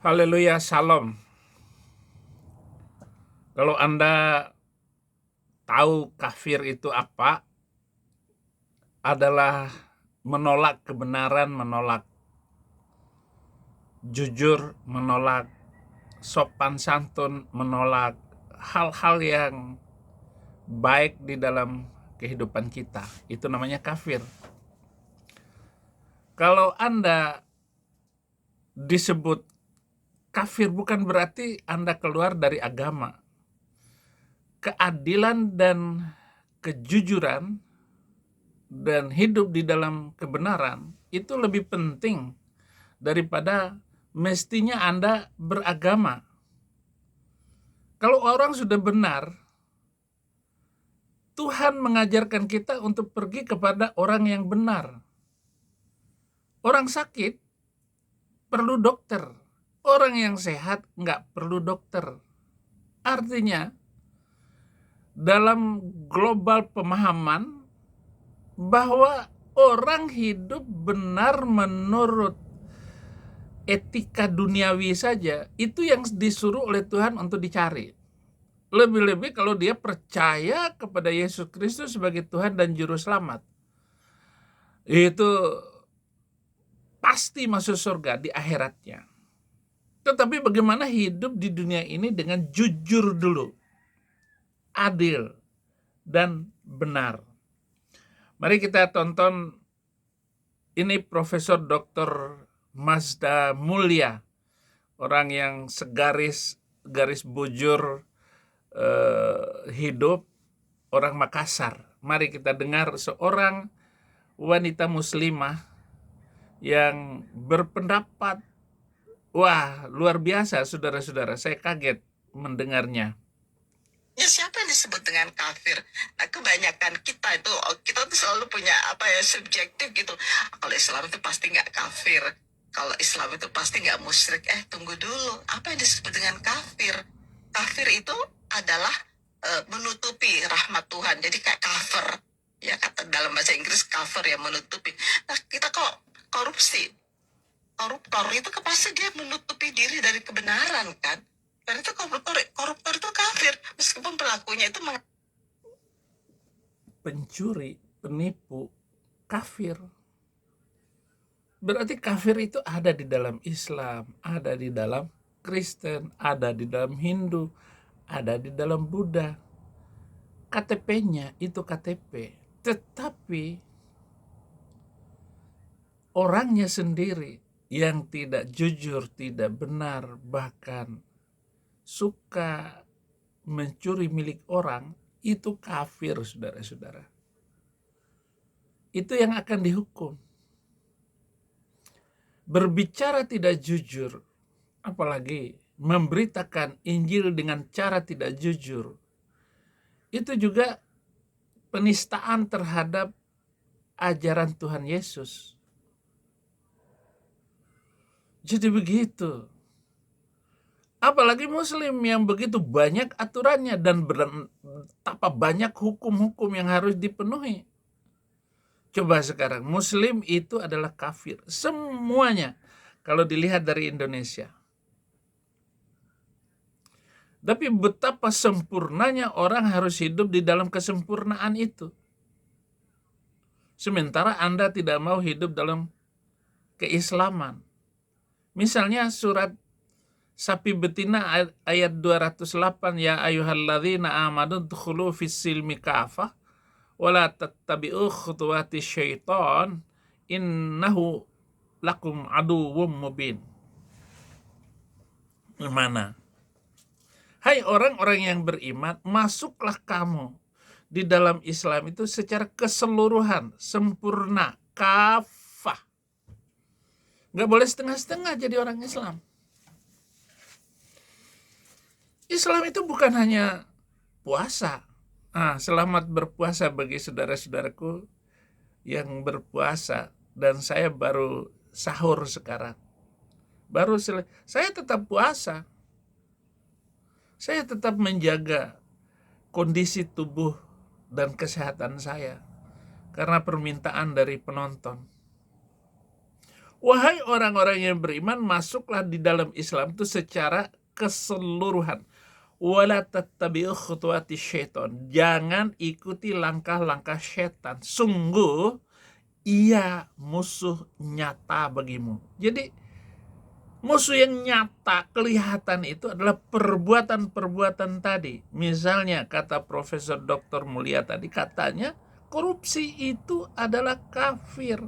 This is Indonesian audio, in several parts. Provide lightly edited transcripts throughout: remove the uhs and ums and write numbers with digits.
Haleluya, Shalom. Kalau Anda tahu kafir itu apa, adalah menolak kebenaran, menolak jujur, menolak sopan santun, menolak hal-hal yang baik di dalam kehidupan kita. Itu namanya kafir. Kalau Anda disebut kafir, bukan berarti Anda keluar dari agama. Keadilan dan kejujuran dan hidup di dalam kebenaran itu lebih penting daripada mestinya Anda beragama. Kalau orang sudah benar, Tuhan mengajarkan kita untuk pergi kepada orang yang benar. Orang sakit perlu dokter, orang yang sehat nggak perlu dokter. Artinya, dalam global pemahaman bahwa orang hidup benar menurut etika duniawi saja, itu yang disuruh oleh Tuhan untuk dicari. Lebih-lebih kalau dia percaya kepada Yesus Kristus sebagai Tuhan dan Juru Selamat, itu pasti masuk surga di akhiratnya. Tetapi bagaimana hidup di dunia ini dengan jujur dulu, adil, dan benar. Mari kita tonton ini Profesor Dr. Mazda Mulia, orang yang garis bujur hidup, orang Makassar. Mari kita dengar seorang wanita muslimah yang berpendapat, wah luar biasa saudara-saudara, saya kaget mendengarnya. Ya, siapa yang disebut dengan kafir? Nah, kebanyakan kita tuh selalu punya subjektif gitu. Kalau Islam itu pasti nggak kafir. Kalau Islam itu pasti nggak musyrik. Tunggu dulu. Apa yang disebut dengan kafir? Kafir itu adalah menutupi rahmat Tuhan. Jadi kayak cover. Ya, kata dalam bahasa Inggris cover yang menutupi. Nah, kita kok korupsi. Koruptor itu pasti dia menutupi diri dari kebenaran kan? Dan itu koruptor itu kafir meskipun pelakunya itu pencuri, penipu, kafir. Berarti kafir itu ada di dalam Islam, ada di dalam Kristen, ada di dalam Hindu, ada di dalam Buddha. KTP-nya itu KTP, tetapi orangnya sendiri yang tidak jujur, tidak benar, bahkan suka mencuri milik orang, itu kafir, saudara-saudara. Itu yang akan dihukum. Berbicara tidak jujur, apalagi memberitakan Injil dengan cara tidak jujur, itu juga penistaan terhadap ajaran Tuhan Yesus. Jadi begitu. Apalagi Muslim yang begitu banyak aturannya dan betapa banyak hukum-hukum yang harus dipenuhi. Coba sekarang, Muslim itu adalah kafir. Semuanya kalau dilihat dari Indonesia. Tapi betapa sempurnanya orang harus hidup di dalam kesempurnaan itu. Sementara Anda tidak mau hidup dalam keislaman. Misalnya surat Sapi Betina ayat 208, ya ayyuhalladzina amanu dkhulu fis-silmi kafah wala tattabi'u khutuwati syaitan innahu lakum aduwwum mubin. Mana? Hai orang-orang yang beriman, masuklah kamu di dalam Islam itu secara keseluruhan, sempurna, kafah. Nggak boleh setengah-setengah jadi orang Islam. Islam itu bukan hanya puasa. Selamat berpuasa bagi saudara-saudaraku yang berpuasa. Dan saya baru sahur sekarang. Saya tetap puasa. Saya tetap menjaga kondisi tubuh dan kesehatan saya karena permintaan dari penonton. Wahai orang-orang yang beriman, masuklah di dalam Islam itu secara keseluruhan. Wala tattabi'u khutuwati syaiton. Jangan ikuti langkah-langkah setan. Sungguh ia musuh nyata bagimu. Jadi musuh yang nyata kelihatan itu adalah perbuatan-perbuatan tadi. Misalnya kata Profesor Dr. Mulia tadi, katanya korupsi itu adalah kafir.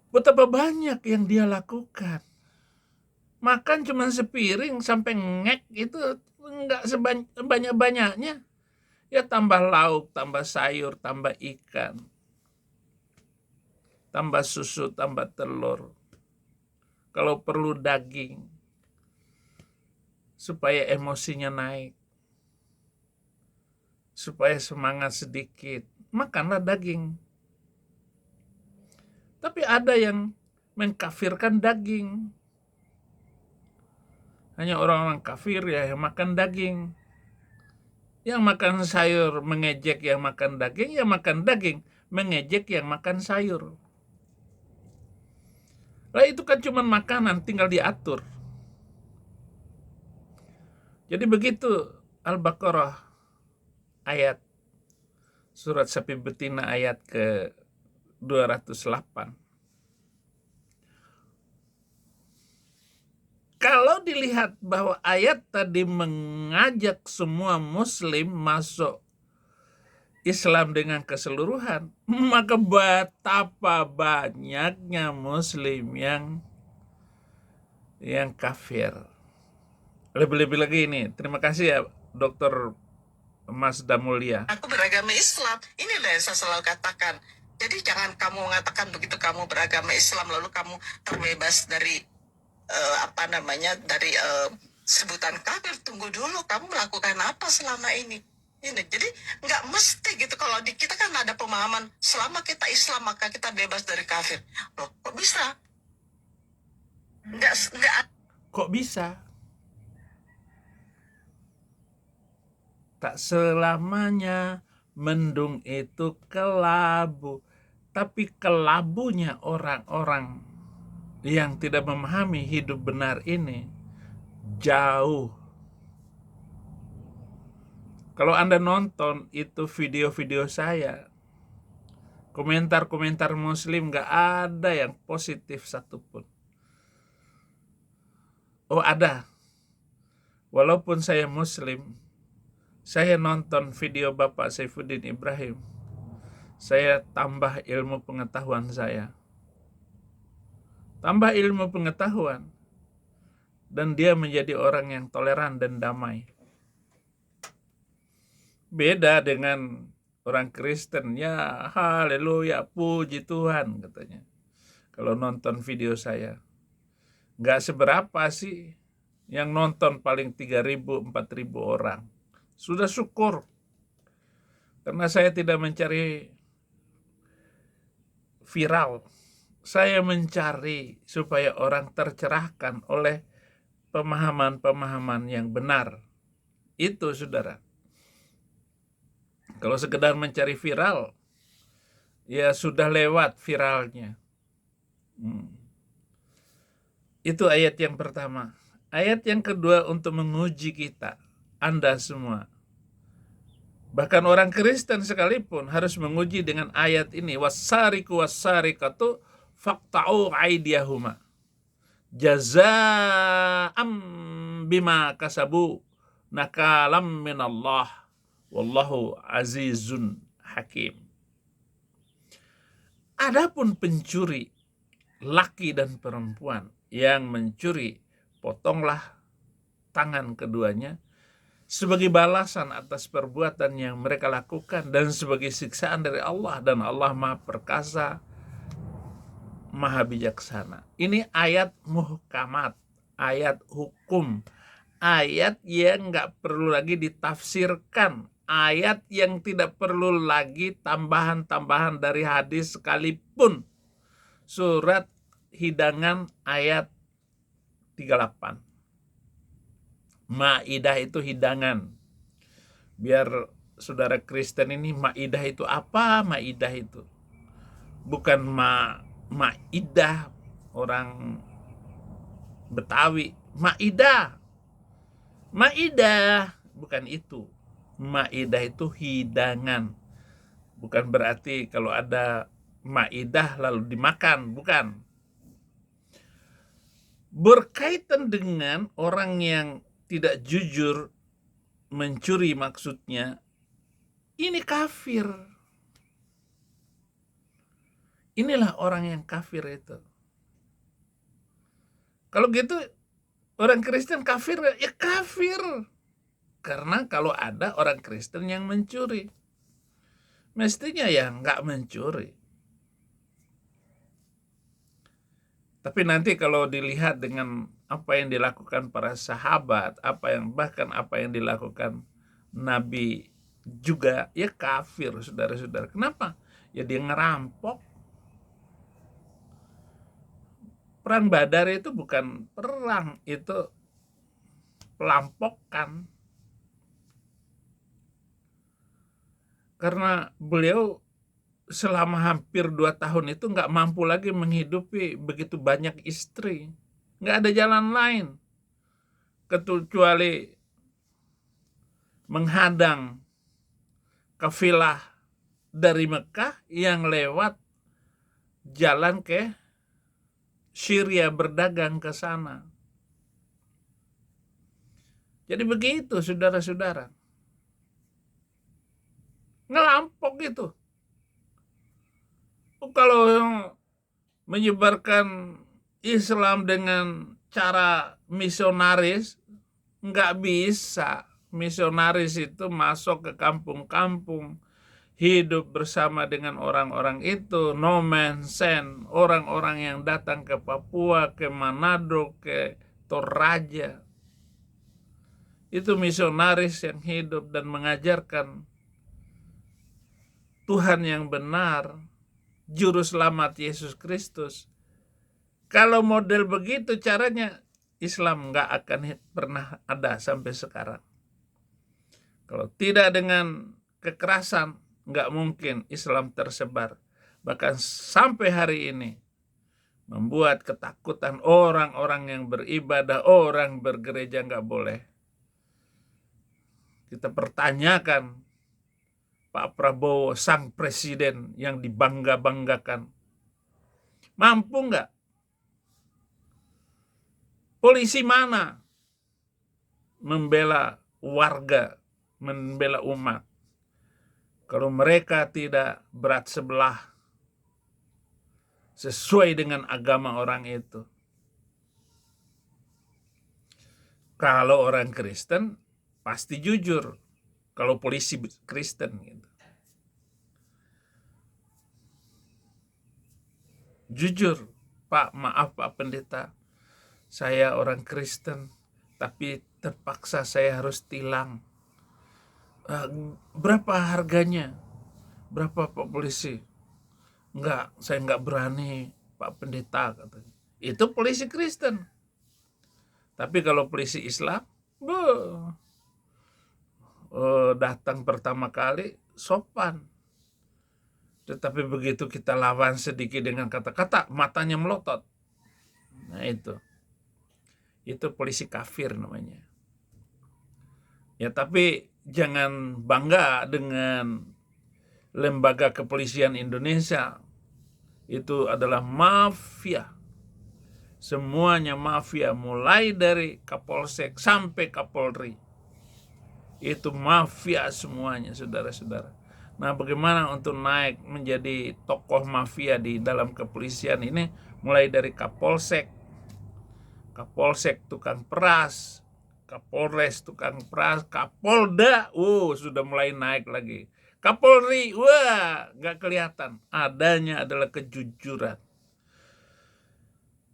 Betapa banyak yang dia lakukan. Makan cuma sepiring sampai ngek itu enggak sebanyak-banyaknya. Ya tambah lauk, tambah sayur, tambah ikan, tambah susu, tambah telur. Kalau perlu daging, supaya emosinya naik, supaya semangat sedikit, makanlah daging. Tapi ada yang mengkafirkan daging. Hanya orang-orang kafir ya yang makan daging. Yang makan sayur mengejek yang makan daging, yang makan daging mengejek yang makan sayur. Lah itu kan cuma makanan, tinggal diatur. Jadi begitu Al-Baqarah ayat surat sapi betina ayat ke 208. Kalau dilihat bahwa ayat tadi mengajak semua muslim masuk Islam dengan keseluruhan, maka betapa banyaknya muslim yang kafir. Lebih-lebih lagi ini, terima kasih ya Dr. Mas Damulia. Aku beragama Islam. Inilah yang saya selalu katakan. Jadi jangan kamu mengatakan begitu kamu beragama Islam lalu kamu terbebas dari dari sebutan kafir. Tunggu dulu, kamu melakukan apa selama ini? Jadi nggak mesti gitu. Kalau di kita kan ada pemahaman selama kita Islam maka kita bebas dari kafir. Loh, kok bisa? Nggak. Kok bisa? Tak selamanya mendung itu kelabu, tapi kelabunya orang-orang yang tidak memahami hidup benar ini jauh. Kalau Anda nonton itu video-video saya, komentar-komentar muslim gak ada yang positif satupun. Oh ada. Walaupun saya muslim, saya nonton video Bapak Saifuddin Ibrahim, saya tambah ilmu pengetahuan saya. Tambah ilmu pengetahuan. Dan dia menjadi orang yang toleran dan damai. Beda dengan orang Kristen, ya haleluya, puji Tuhan katanya. Kalau nonton video saya. Nggak seberapa sih yang nonton paling 3.000, 4.000 orang. Sudah syukur. Karena saya tidak mencari viral. Saya mencari supaya orang tercerahkan oleh pemahaman-pemahaman yang benar. Itu saudara. Kalau sekedar mencari viral, ya sudah lewat viralnya. Itu ayat yang pertama. Ayat yang kedua untuk menguji kita, Anda semua. Bahkan orang Kristen sekalipun harus menguji dengan ayat ini. Wassariku wassarikatu faqta'u aydiyahuma jazaa'am bima kasabu nakalam minallah wallahu azizun hakim. Adapun pencuri laki dan perempuan yang mencuri, potonglah tangan keduanya sebagai balasan atas perbuatan yang mereka lakukan dan sebagai siksaan dari Allah, dan Allah Maha Perkasa, Maha Bijaksana. Ini ayat muhkamat, ayat hukum, ayat yang nggak perlu lagi ditafsirkan, ayat yang tidak perlu lagi tambahan-tambahan dari hadis sekalipun. Surat Hidangan ayat 38. Maidah itu hidangan. Biar saudara Kristen ini Maidah itu apa? Maidah itu bukan Maidah orang Betawi. Maidah bukan itu. Maidah itu hidangan. Bukan berarti kalau ada maidah lalu dimakan, bukan. Berkaitan dengan orang yang tidak jujur mencuri maksudnya, ini kafir. Inilah orang yang kafir itu. Kalau gitu orang Kristen kafir, ya kafir. Karena kalau ada orang Kristen yang mencuri, mestinya ya nggak mencuri. Tapi nanti kalau dilihat dengan apa yang dilakukan para sahabat, bahkan apa yang dilakukan Nabi juga, ya kafir, saudara-saudara. Kenapa? Ya dia ngerampok. Perang Badar itu bukan perang, itu pelampokan. Karena beliau selama hampir 2 tahun itu nggak mampu lagi menghidupi begitu banyak istri. Nggak ada jalan lain kecuali menghadang kafilah dari Mekah yang lewat jalan ke Syria berdagang ke sana. Jadi begitu, saudara-saudara. Ngelampok gitu. Kalau menyebarkan Islam dengan cara misionaris, nggak bisa. Misionaris itu masuk ke kampung-kampung, hidup bersama dengan orang-orang itu, no man send, orang-orang yang datang ke Papua, ke Manado, ke Toraja. Itu misionaris yang hidup dan mengajarkan Tuhan yang benar, Juru Selamat Yesus Kristus. Kalau model begitu caranya, Islam nggak akan pernah ada sampai sekarang. Kalau tidak dengan kekerasan, nggak mungkin Islam tersebar. Bahkan sampai hari ini, membuat ketakutan orang-orang yang beribadah, orang bergereja nggak boleh. Kita pertanyakan Pak Prabowo, sang presiden yang dibangga-banggakan, mampu nggak? Polisi mana membela warga, membela umat, kalau mereka tidak berat sebelah sesuai dengan agama orang itu? Kalau orang Kristen pasti jujur. Kalau polisi Kristen gitu, jujur, Pak, maaf Pak Pendeta, saya orang Kristen, tapi terpaksa saya harus tilang. Berapa harganya? Berapa Pak Polisi? Enggak, saya enggak berani Pak Pendeta, katanya. Itu polisi Kristen. Tapi kalau polisi Islam, datang pertama kali sopan. Tetapi begitu kita lawan sedikit dengan kata-kata, matanya melotot. Nah itu polisi kafir namanya. Ya tapi jangan bangga dengan lembaga kepolisian Indonesia. Itu adalah mafia. Semuanya mafia, mulai dari Kapolsek sampai Kapolri. Itu mafia semuanya, saudara-saudara. Nah, bagaimana untuk naik menjadi tokoh mafia di dalam kepolisian ini? Mulai dari Kapolsek tukang peras, Kapolres tukang peras, Kapolda, sudah mulai naik lagi. Kapolri, nggak kelihatan. Adanya adalah kejujuran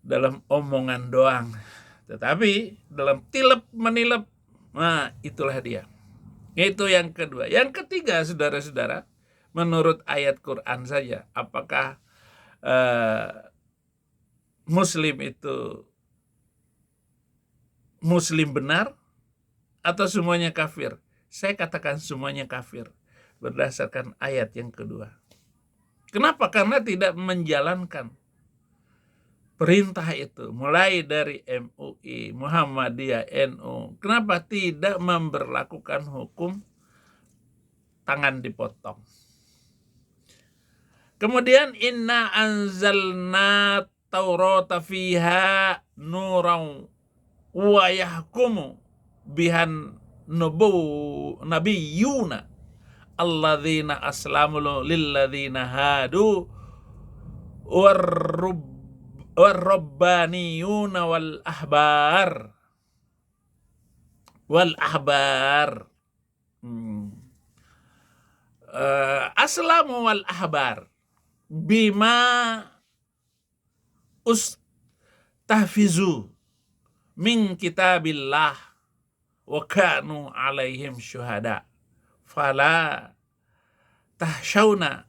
dalam omongan doang. Tetapi dalam tilep menilep, nah itulah dia. Itu yang kedua. Yang ketiga, saudara-saudara, menurut ayat Quran saja, apakah Muslim itu Muslim benar atau semuanya kafir? Saya katakan semuanya kafir berdasarkan ayat yang kedua. Kenapa? Karena tidak menjalankan perintah itu, mulai dari MUI, Muhammadiyah, NU. Kenapa tidak memberlakukan hukum tangan dipotong? Kemudian inna anzalna taurata fiha nuran wa yahkumu bihan nabiyuna alladzina aslamu lilladzina hadu warrabbaniyuna wal ahbar aslamu wal ahbar bima ustahfizu min kitabillah wa kanu alaihim syuhada fala tahsyawna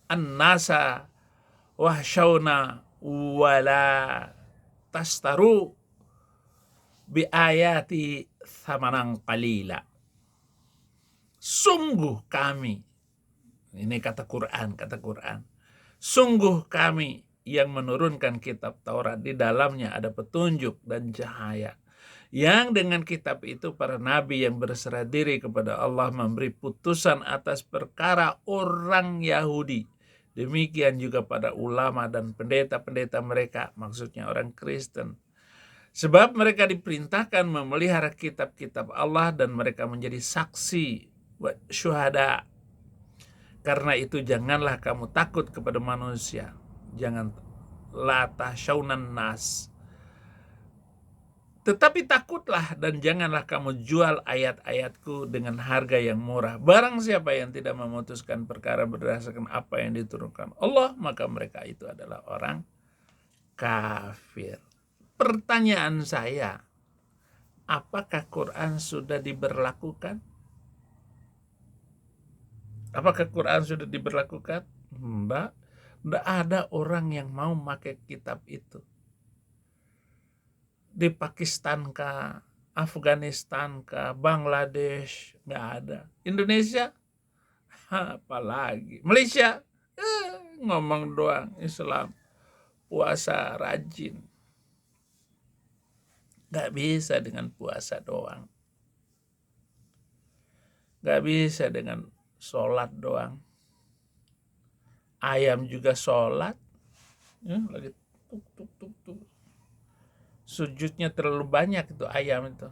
an-nasa wahsyawna wala tastaru bi ayati thamanan qalila. Sungguh kami, ini kata Quran, sungguh kami yang menurunkan kitab Taurat, di dalamnya ada petunjuk dan cahaya, yang dengan kitab itu para nabi yang berserah diri kepada Allah memberi putusan atas perkara orang Yahudi. Demikian juga pada ulama dan pendeta-pendeta mereka, maksudnya orang Kristen. Sebab mereka diperintahkan memelihara kitab-kitab Allah dan mereka menjadi saksi syuhada. Karena itu janganlah kamu takut kepada manusia. Jangan la tahsyaunan nas. Tetapi takutlah dan janganlah kamu jual ayat-ayatku dengan harga yang murah. Barang siapa yang tidak memutuskan perkara berdasarkan apa yang diturunkan Allah, maka mereka itu adalah orang kafir. Pertanyaan saya, apakah Quran sudah diberlakukan? Apakah Quran sudah diberlakukan? Enggak ada orang yang mau pakai kitab itu. Di Pakistan kah, Afghanistan kah, Bangladesh, nggak ada. Indonesia, apalagi. Malaysia, ngomong doang Islam, puasa rajin. Nggak bisa dengan puasa doang. Nggak bisa dengan sholat doang. Ayam juga sholat, lagi tuk. Sujudnya terlalu banyak itu ayam itu.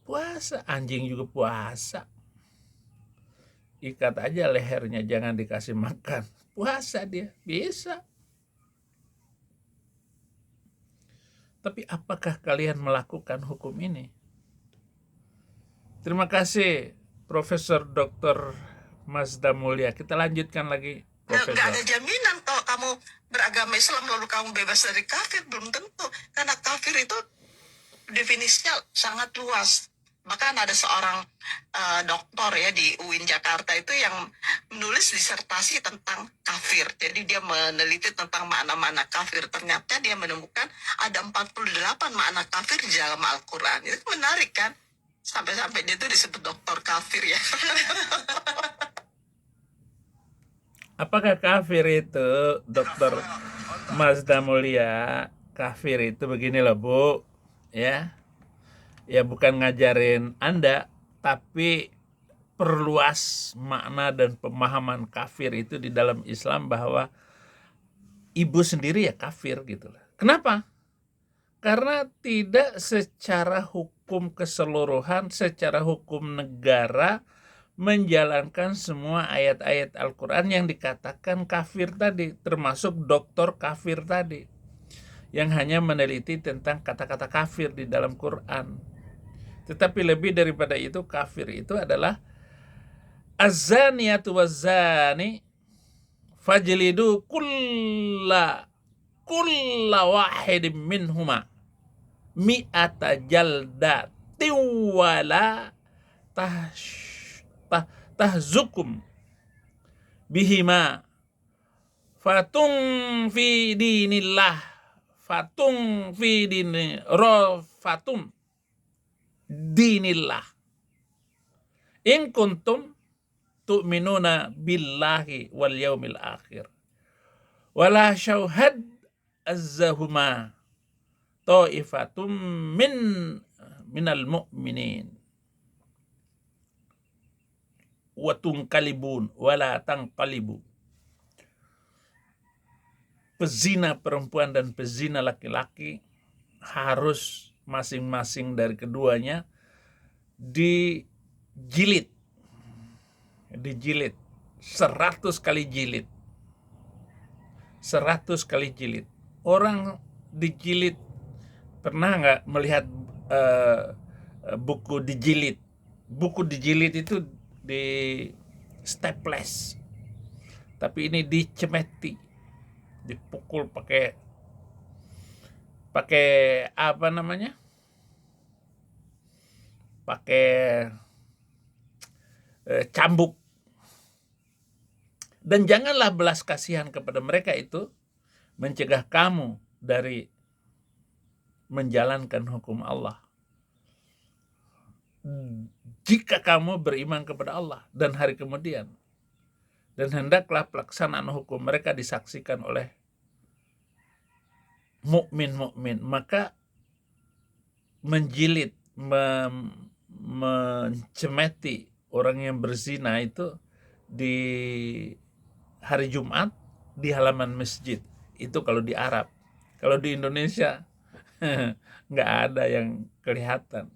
Puasa, anjing juga puasa. Ikat aja lehernya, jangan dikasih makan. Puasa dia, bisa. Tapi apakah kalian melakukan hukum ini? Terima kasih Profesor Dr. Mazda Mulia. Kita lanjutkan lagi, Profesor. Nggak ada jaminan kalau kamu beragama Islam lalu kamu bebas dari kafir, belum tentu. Karena kafir itu definisinya sangat luas. Bahkan ada seorang doktor ya di UIN Jakarta itu yang menulis disertasi tentang kafir. Jadi dia meneliti tentang makna-makna kafir. Ternyata dia menemukan ada 48 makna kafir di dalam Al-Quran. Itu menarik kan? Sampai-sampai dia itu disebut dokter kafir ya. Apakah kafir itu, Dr. Mazda Mulia? Kafir itu begini loh, Bu. Ya bukan ngajarin Anda, tapi perluas makna dan pemahaman kafir itu di dalam Islam, bahwa ibu sendiri ya kafir gitu loh. Kenapa? Karena tidak secara hukum keseluruhan, secara hukum negara menjalankan semua ayat-ayat Al-Quran yang dikatakan kafir tadi, termasuk doktor kafir tadi, yang hanya meneliti tentang kata-kata kafir di dalam Quran. Tetapi lebih daripada itu, kafir itu adalah az-zaniyatu waz-zani fajlidu kulla wahidin minhuma mi'ata jaldati wala tahzukum bihima fatung fi dinillah fatung fi dini rofatum dinillah. In kuntum tu'minuna billahi wal yaumil akhir. Wala syauhad azzahuma ta'ifatum minal mu'minin wa tunqalibun wala tanqalibu. Pezina perempuan dan pezina laki-laki harus masing-masing dari keduanya dijilid 100 kali jilid. 100 kali jilid. Orang dijilid, pernah nggak melihat buku dijilid? Buku dijilid itu di staples, tapi ini dicemeti, dipukul pakai apa namanya? Pakai cambuk. Dan janganlah belas kasihan kepada mereka itu mencegah kamu dari menjalankan hukum Allah. Jika kamu beriman kepada Allah dan hari kemudian, dan hendaklah pelaksanaan hukum mereka disaksikan oleh mukmin, maka menjilid, mencemeti orang yang berzina itu di hari Jumat di halaman masjid. Itu kalau di Arab. Kalau di Indonesia nggak ada yang kelihatan.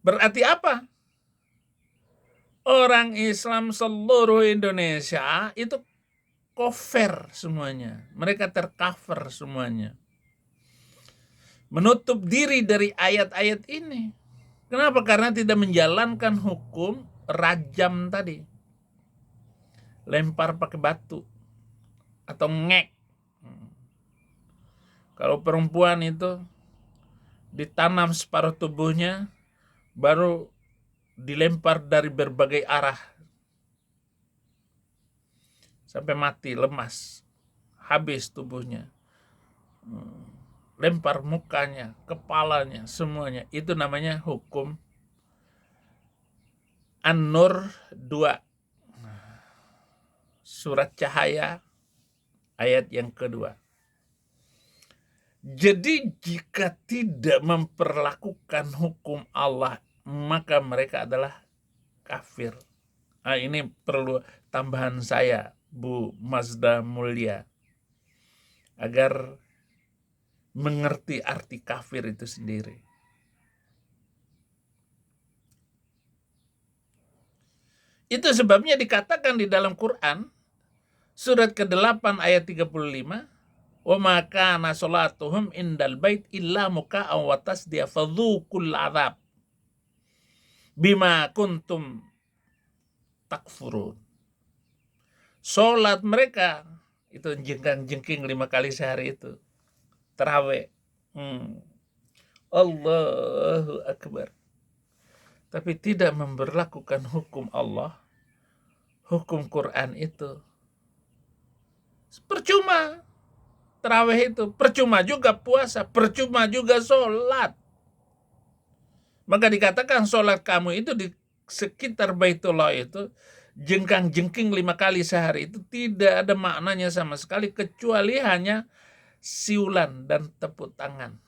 Berarti apa? Orang Islam seluruh Indonesia itu kafir semuanya. Mereka tercover semuanya. Menutup diri dari ayat-ayat ini. Kenapa? Karena tidak menjalankan hukum rajam tadi. Lempar pakai batu atau ngek. Kalau perempuan itu ditanam separuh tubuhnya, baru dilempar dari berbagai arah sampai mati, lemas, habis tubuhnya. Lempar mukanya, kepalanya, semuanya. Itu namanya hukum An-Nur 2. Surat Cahaya ayat yang kedua. Jadi jika tidak memperlakukan hukum Allah, maka mereka adalah kafir. Nah, ini perlu tambahan saya, Bu Mazda Mulia, agar mengerti arti kafir itu sendiri. Itu sebabnya dikatakan di dalam Quran, surat ke-8 ayat 35, wa ma kana sholatuhum indal bait illa muka'an wa tasdiya fadzuqul adzab bima kuntum takfurun. Salat mereka itu jengkang-jengking 5 kali sehari itu. Tarawih. Allahu Akbar. Tapi tidak memberlakukan hukum Allah, hukum Quran itu. Percuma tarawih itu, percuma juga puasa, percuma juga sholat. Maka dikatakan sholat kamu itu di sekitar Baitullah itu jengkang-jengking 5 kali sehari itu tidak ada maknanya sama sekali, kecuali hanya siulan dan tepuk tangan.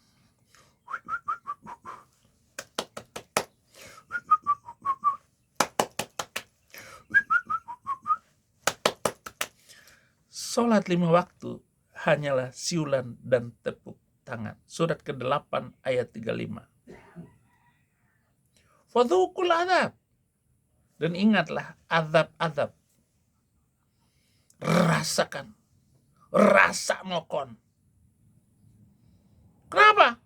Sholat 5 waktu hanyalah siulan dan tepuk tangan. Surat ke-8 ayat 35. Fadzuqul adzab. Dan ingatlah azab-azab. Rasakan. Rasa mokon. Kenapa?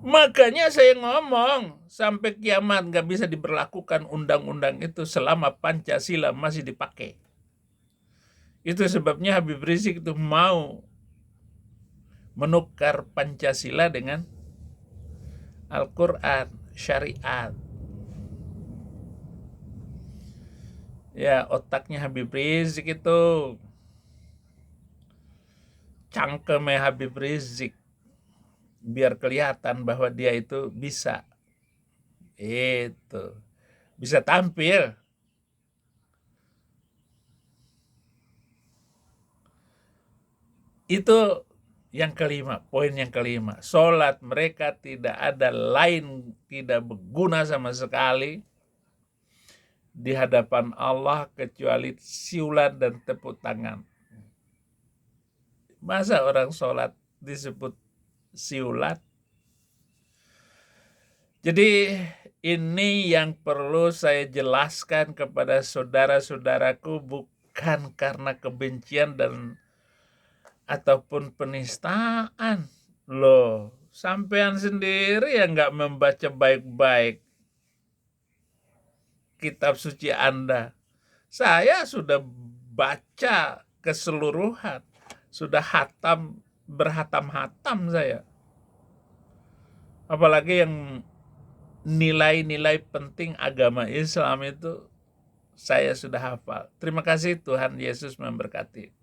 Makanya saya ngomong, sampai kiamat gak bisa diberlakukan undang-undang itu selama Pancasila masih dipakai. Itu sebabnya Habib Rizik itu mau menukar Pancasila dengan Al-Quran, syariat. Ya, otaknya Habib Rizik itu, cangkemnya Habib Rizik, biar kelihatan bahwa dia itu bisa Itu. Bisa tampil. Itu yang kelima, poin yang kelima. Sholat mereka tidak ada lain, tidak berguna sama sekali di hadapan Allah kecuali siulan dan tepuk tangan. Masa orang sholat disebut siulat? Jadi ini yang perlu saya jelaskan kepada saudara-saudaraku, bukan karena kebencian dan ataupun penistaan. Loh, sampean sendiri yang nggak membaca baik-baik kitab suci Anda. Saya sudah baca keseluruhan, sudah berhatam-hatam saya. Apalagi yang nilai-nilai penting agama Islam itu saya sudah hafal. Terima kasih, Tuhan Yesus memberkati.